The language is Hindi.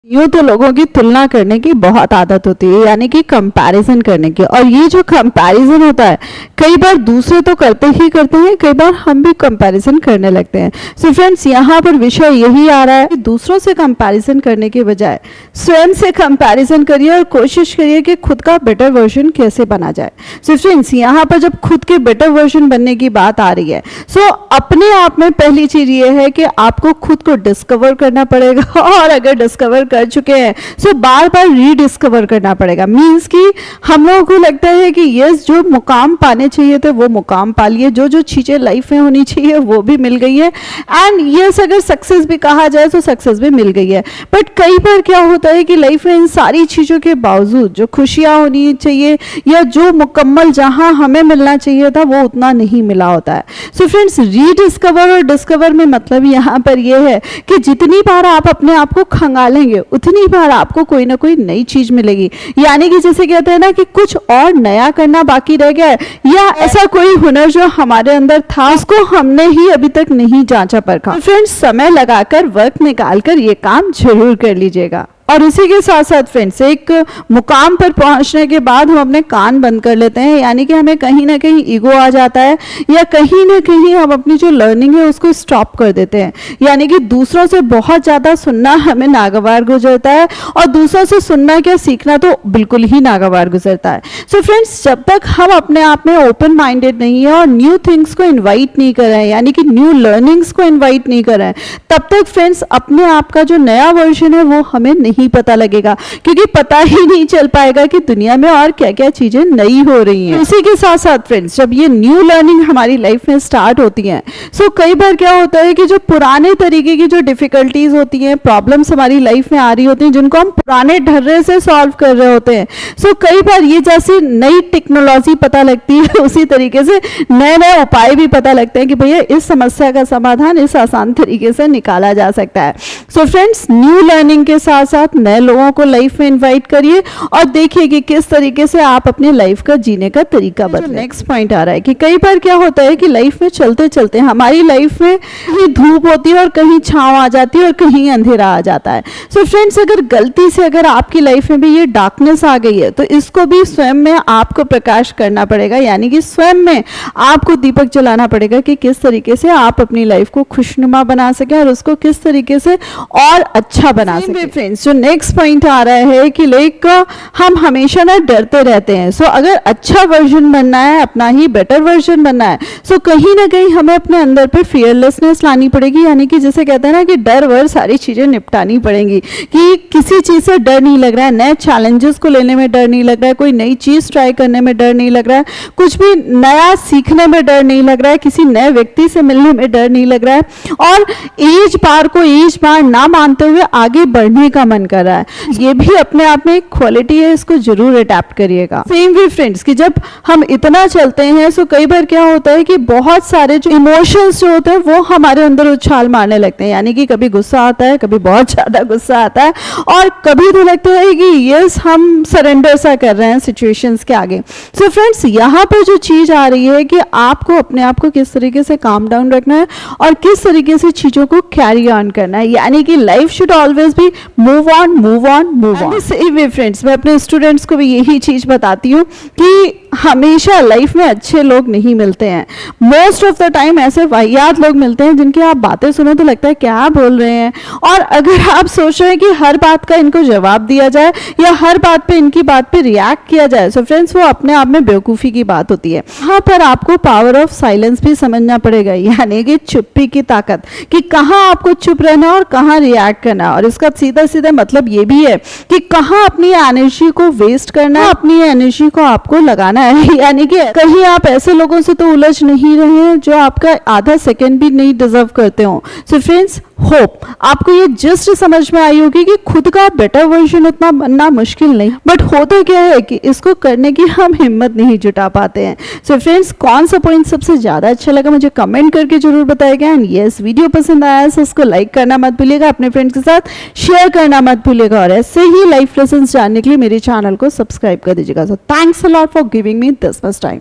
यूँ तो लोगों की तुलना करने की बहुत आदत होती है, यानी कि कंपैरिजन करने की। और ये जो कंपैरिजन होता है, कई बार दूसरे तो करते ही करते हैं, कई बार हम भी कंपैरिजन करने लगते हैं। सो फ्रेंड्स, यहाँ पर विषय यही आ रहा है कि दूसरों से कंपैरिजन करने के बजाय स्वयं से कंपैरिजन करिए और कोशिश करिए कि खुद का बेटर वर्जन कैसे बना जाए। सो फ्रेंड्स, यहाँ पर जब खुद के बेटर वर्जन बनने की बात आ रही है, सो अपने आप में पहली चीज ये है कि आपको खुद को डिस्कवर करना पड़ेगा। और अगर डिस्कवर कर चुके हैं सो बार बार रीडिस्कवर करना पड़ेगा। मींस कि हम लोगों को लगता है कि यस, जो मुकाम पाने चाहिए थे वो मुकाम पा लिए, जो जो चीजें लाइफ में होनी चाहिए वो भी मिल गई है, एंड यस, अगर सक्सेस भी कहा जाए तो सक्सेस भी मिल गई है। बट कई बार क्या होता है कि लाइफ में इन सारी चीजों के बावजूद जो खुशियां होनी चाहिए या जो मुकम्मल जहां हमें मिलना चाहिए था वो उतना नहीं मिला होता है। सो फ्रेंड्स, रीडिस्कवर और डिस्कवर में मतलब यहाँ पर यह है कि जितनी बार आप अपने आप को खंगालेंगे उतनी बार आपको कोई ना कोई नई चीज मिलेगी। यानी कि जैसे कहते हैं ना कि कुछ और नया करना बाकी रह गया है, या ऐसा कोई हुनर जो हमारे अंदर था उसको हमने ही अभी तक नहीं जांचा परखा। तो फ्रेंड्स, समय लगाकर, वक्त निकालकर ये काम जरूर कर लीजिएगा। और इसी के साथ साथ फ्रेंड्स, एक मुकाम पर पहुंचने के बाद हम अपने कान बंद कर लेते हैं, यानी कि हमें कहीं ना कहीं ईगो आ जाता है, या कहीं ना कहीं हम अपनी जो लर्निंग है उसको स्टॉप कर देते हैं। यानी कि दूसरों से बहुत ज़्यादा सुनना हमें नागवार गुजरता है, और दूसरों से सुनना क्या सीखना तो बिल्कुल ही नागवार गुजरता है। सो फ्रेंड्स, जब तक हम अपने आप में ओपन माइंडेड नहीं है और न्यू थिंग्स को इन्वाइट नहीं कर रहे हैं, यानी कि न्यू लर्निंग्स को इन्वाइट नहीं कर रहे हैं, तब तक फ्रेंड्स अपने आप का जो नया वर्जन है वो हमें नहीं पता लगेगा, क्योंकि पता ही नहीं चल पाएगा कि दुनिया में और क्या क्या चीजें नई हो रही हैं। इसी के साथ साथ फ्रेंड्स, जब ये न्यू लर्निंग हमारी लाइफ में स्टार्ट होती है, सो कई बार क्या होता है कि जो पुराने तरीके की जो डिफिकल्टीज होती हैं, प्रॉब्लम्स हमारी लाइफ में आ रही होती हैं, जिनको हम पुराने ढर्रे से सॉल्व कर रहे होते हैं, सो कई बार ये जैसी नई टेक्नोलॉजी पता लगती है, उसी तरीके से नए नए उपाय भी पता लगते हैं कि भैया इस समस्या का समाधान इस आसान तरीके से निकाला जा सकता है। सो फ्रेंड्स, न्यू लर्निंग के साथ साथ नए लोगों को लाइफ में इनवाइट करिए और देखिए कि किस तरीके से आप अपने लाइफ का जीने का तरीका बदलें। नेक्स्ट पॉइंट आ रहा है कि कई बार क्या होता है कि लाइफ में चलते चलते हमारी लाइफ में कहीं धूप होती है और कहीं छांव आ जाती है और कहीं अंधेरा आ जाता है। सो फ्रेंड्स, अगर गलती से अगर आपकी लाइफ में भी ये डार्कनेस आ गई है तो इसको भी स्वयं में आपको प्रकाश करना पड़ेगा, यानी कि स्वयं में आपको दीपक जलाना पड़ेगा कि किस तरीके से आप अपनी लाइफ को खुशनुमा बना सके और उसको किस तरीके से और अच्छा बना सके। फ्रेंड्स, जो नेक्स्ट पॉइंट आ रहा है कि लाइक हम हमेशा ना डरते रहते हैं। सो अगर अच्छा वर्जन बनना है, अपना ही बेटर वर्जन बनना है, सो कहीं ना कहीं हमें अपने अंदर पे फियरलेसनेस लानी पड़ेगी, यानी कि जैसे कहते हैं ना कि डर वर सारी चीजें निपटानी पड़ेंगी, कि किसी चीज से डर नहीं लग रहा है, नए चैलेंजेस को लेने में डर नहीं लग रहा है, कोई नई चीज ट्राई करने में डर नहीं लग रहा है, कुछ भी नया सीखने में डर नहीं लग रहा है, किसी नए व्यक्ति से मिलने में डर नहीं लग रहा है, और एज बार को एज बार ना मानते हुए आगे बढ़ने का मन कर रहा है। ये भी अपने आप में एक क्वालिटी है, इसको जरूर अडैप्ट करिएगा। सेम वे फ्रेंड्स, कि जब हम इतना चलते हैं सो कई बार क्या होता है कि बहुत सारे जो इमोशंस जो होते हैं वो हमारे अंदर उछाल मारने लगते हैं, यानी कि कभी गुस्सा आता है, कभी बहुत ज्यादा गुस्सा आता है, और कभी तो लगता है कि यस, हम सरेंडर सा कर रहे हैं सिचुएशंस के आगे। सो फ्रेंड्स, यहाँ पर जो चीज आ रही है कि आपको अपने आप को किस तरीके से काम डाउन रखना है और किस तरीके से चीजों को कैरी ऑन करना है, यानी कि life should always be move on move on move on. Same way friends, मैं अपने स्टूडेंट्स को भी यही चीज बताती हूँ कि हमेशा लाइफ में अच्छे लोग नहीं मिलते हैं। मोस्ट ऑफ द टाइम ऐसे वाहियात लोग मिलते हैं जिनकी आप बातें सुनो तो लगता है क्या बोल रहे हैं, और अगर आप सोच रहे हैं कि हर बात का इनको जवाब दिया जाए या हर बात पे इनकी बात पे रिएक्ट किया जाए, सो फ्रेंड्स वो अपने आप में बेवकूफ़ी की बात होती है। यहाँ पर आपको पावर ऑफ साइलेंस भी समझना पड़ेगा, यानी कि चुप्पी की ताकत, कि कहाँ आपको चुप रहना और कहाँ रिएक्ट करना। और इसका सीधा सीधा मतलब ये भी है कि कहाँ अपनी एनर्जी को वेस्ट करना है, अपनी एनर्जी को आपको लगाना है, यानी कि कहीं आप ऐसे लोगों से तो उलझ नहीं रहे हैं जो आपका आधा सेकंड भी नहीं डिजर्व करते हो। सो फ्रेंड्स, होप आपको ये जस्ट समझ में आई होगी कि खुद का बेटर वर्जन उतना बनना मुश्किल नहीं, बट होता क्या है कि इसको करने की हम हिम्मत नहीं जुटा पाते हैं। सो फ्रेंड्स, कौन सा पॉइंट सबसे ज्यादा अच्छा लगा मुझे कमेंट करके जरूर बताइएगा। एंड यस, वीडियो पसंद आया तो उसको लाइक करना मत भूलिएगा, अपने फ्रेंड्स के साथ शेयर करना मत भूलिएगा, और ऐसे ही लाइफ लेसन्स जानने के लिए मेरे चैनल को सब्सक्राइब कर दीजिएगा। So thanks a lot for giving me this much time.